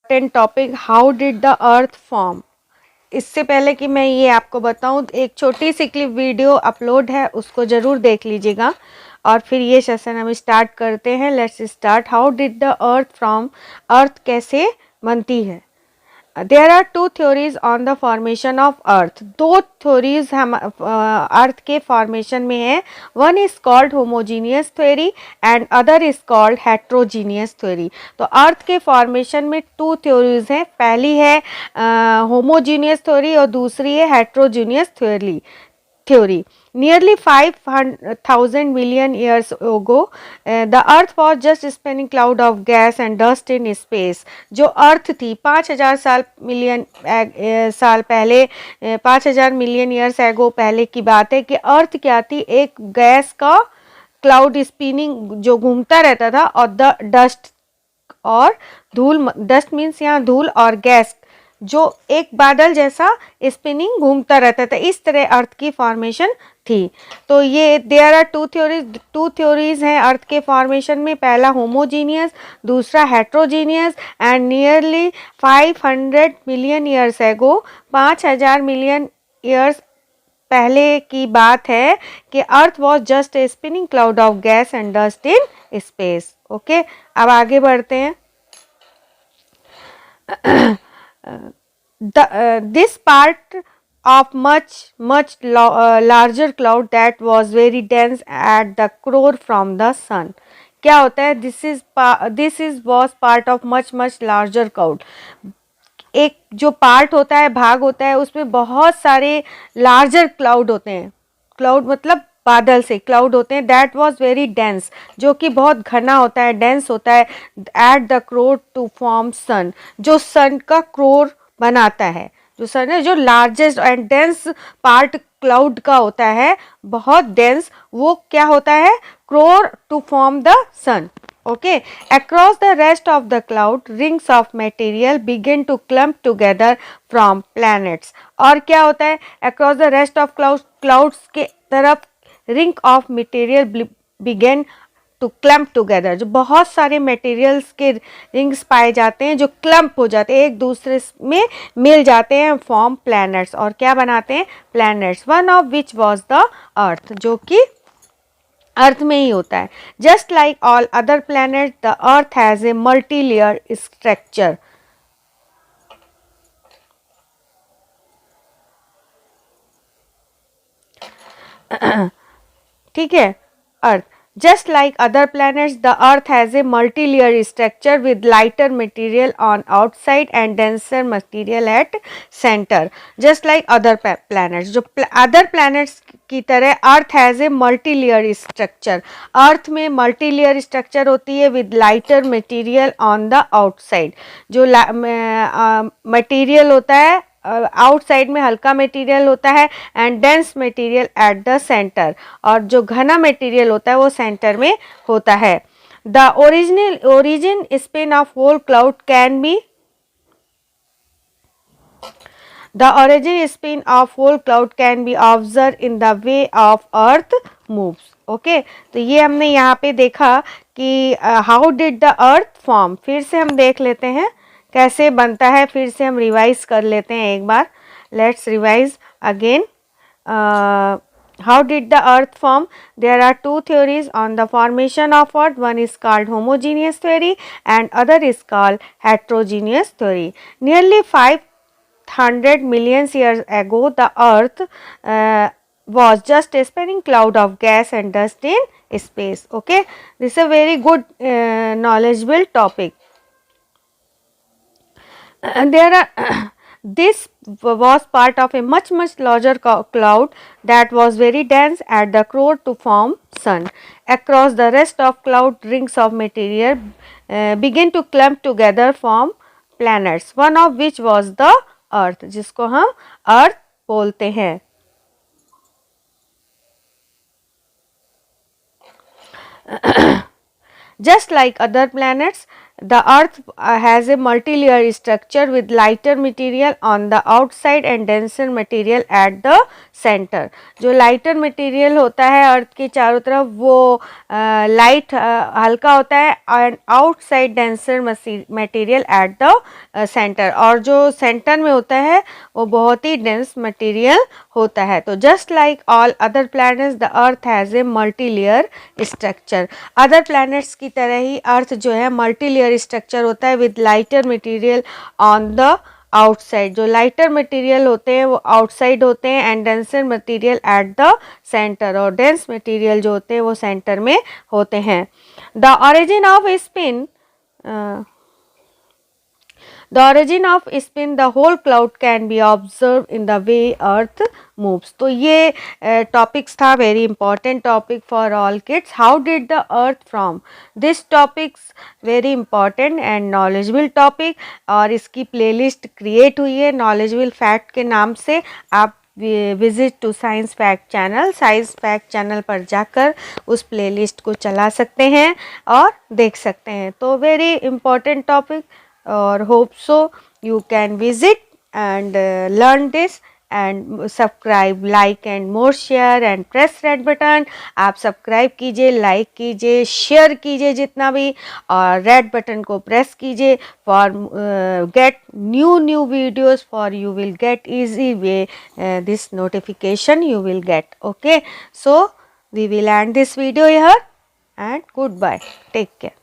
10 topic, how did the earth form. इससे पहले कि मैं ये आपको बताऊं, एक छोटी सी क्लिप वीडियो अपलोड है, उसको ज़रूर देख लीजिएगा और फिर ये सेशन हम स्टार्ट करते हैं। Let's start. How did the earth from, earth कैसे बनती है। There are two theories on the formation of earth. दो थ्योरीज हम अर्थ के फॉर्मेशन में है। One is called homogeneous theory and other is called heterogeneous theory. तो earth के फॉर्मेशन में टू थ्योरीज हैं। पहली है होमोजीनियस थ्योरी और दूसरी है heterogeneous theory. Nearly 5,000 million years ago, the earth was just a spinning cloud of gas and dust in space. जो अर्थ थी 5,000 साल पहले, 5,000 मिलियन ईयर्स एगो पहले की बात है कि अर्थ क्या थी, एक गैस का क्लाउड स्पिनिंग जो घूमता रहता था और डस्ट और धूल, डस्ट मीन्स यहाँ धूल और गैस, जो एक बादल जैसा स्पिनिंग घूमता रहता था। इस तरह अर्थ की फॉर्मेशन थी। तो ये देयर आर टू थ्योरीज हैं अर्थ के फॉर्मेशन में। पहला होमोजीनियस, दूसरा heterogeneous. And nearly 500 million years ago, 5,000 million years पहले की बात है कि अर्थ was just a spinning cloud of gas and dust in space. Okay, अब आगे बढ़ते हैं। This part of much larger cloud that was very dense at the core from the sun. क्या होता है, this is was part of much larger cloud. एक जो part होता है, भाग होता है, उसमें बहुत सारे लार्जर क्लाउड होते हैं। क्लाउड मतलब बादल से क्लाउड होते हैं। दैट वॉज वेरी डेंस, जो कि बहुत घना होता है, डेंस होता है। At the core to form sun, जो सन का क्रोर बनाता है। जो सन है, जो largest and dense part cloud का होता है, बहुत डेंस, वो क्या होता है, core to form the sun. Okay, across the rest of the cloud, rings of material begin to clump together from planets. और क्या होता है, across the rest of clouds के तरफ ring of material begin to clump together, जो बहुत सारे materials के rings पाए जाते हैं, जो clump हो जाते हैं, एक दूसरे में मिल जाते हैं, form planets। और क्या बनाते हैं, planets, one of which was the earth, जो कि अर्थ में ही होता है। Just like all other planet, the earth has a multi layer structure. ठीक है, अर्थ just like other planets, the earth has a multi-layer structure with lighter material on outside and denser material at center. Just like other planets, जो other planets की तरह earth has a multi layer structure. Earth में multi layer structure होती है with lighter material on the outside. जो material होता है outside में हल्का मटेरियल होता है and dense material at the centre, और जो घना मटेरियल होता है वो सेंटर में होता है। The origin spin of whole cloud can be, the origin spin of whole cloud can be observed in the way of earth moves. Okay, तो ये हमने यहाँ पे देखा कि how did the earth form. फिर से हम देख लेते हैं कैसे बनता है, फिर से हम रिवाइज कर लेते हैं एक बार। Let's revise again. How did the earth form? There are two theories on the formation of earth. One is called homogeneous theory and other is called heterogeneous theory. Nearly 500 million years ago, the earth was just a spinning cloud of gas and dust in space. Okay, this is a very good knowledgeable topic. There are this was part of a much larger cloud that was very dense at the core to form sun. Across the rest of cloud, rings of material begin to clump together form planets, one of which was the earth, जिसको हम अर्थ बोलते हैं। Just like other planets, The earth has a multi-layer structure with lighter material on the outside and denser material at the center. जो lighter material होता है अर्थ के चारों तरफ वो लाइट हल्का होता है and outside denser material at the center, और जो सेंटर में होता है वो बहुत ही डेंस मटेरियल होता है. तो just like all other planets the earth has a multi layer structure. Other planets की तरह ही अर्थ जो है मल्टी लेयर स्ट्रक्चर होता है with lighter material on the outside. जो लाइटर मटेरियल होते हैं वो आउटसाइड होते हैं and denser material at the centre, और डेंस मटेरियल जो होते हैं वो सेंटर में होते हैं. The origin off spin The origin of spin, the whole cloud can be observed in the way earth moves. तो ये टॉपिक्स था, very important topic for all kids. How did the earth from. This topics very important and knowledgeable topic, और इसकी playlist create हुई है knowledgeable fact के नाम से. आप visit to science fact channel, science fact channel पर जाकर उस प्लेलिस्ट को चला सकते हैं और देख सकते हैं. तो very important topic, or hope so you can visit and learn this and subscribe, like and more share and press red button. आप सब्सक्राइब कीजिए, लाइक कीजिए, शेयर कीजिए जितना भी, और रेड बटन को प्रेस कीजिए for get new videos, for you will get easy way this notification you will get. Okay, so we will end this video here and goodbye, take care.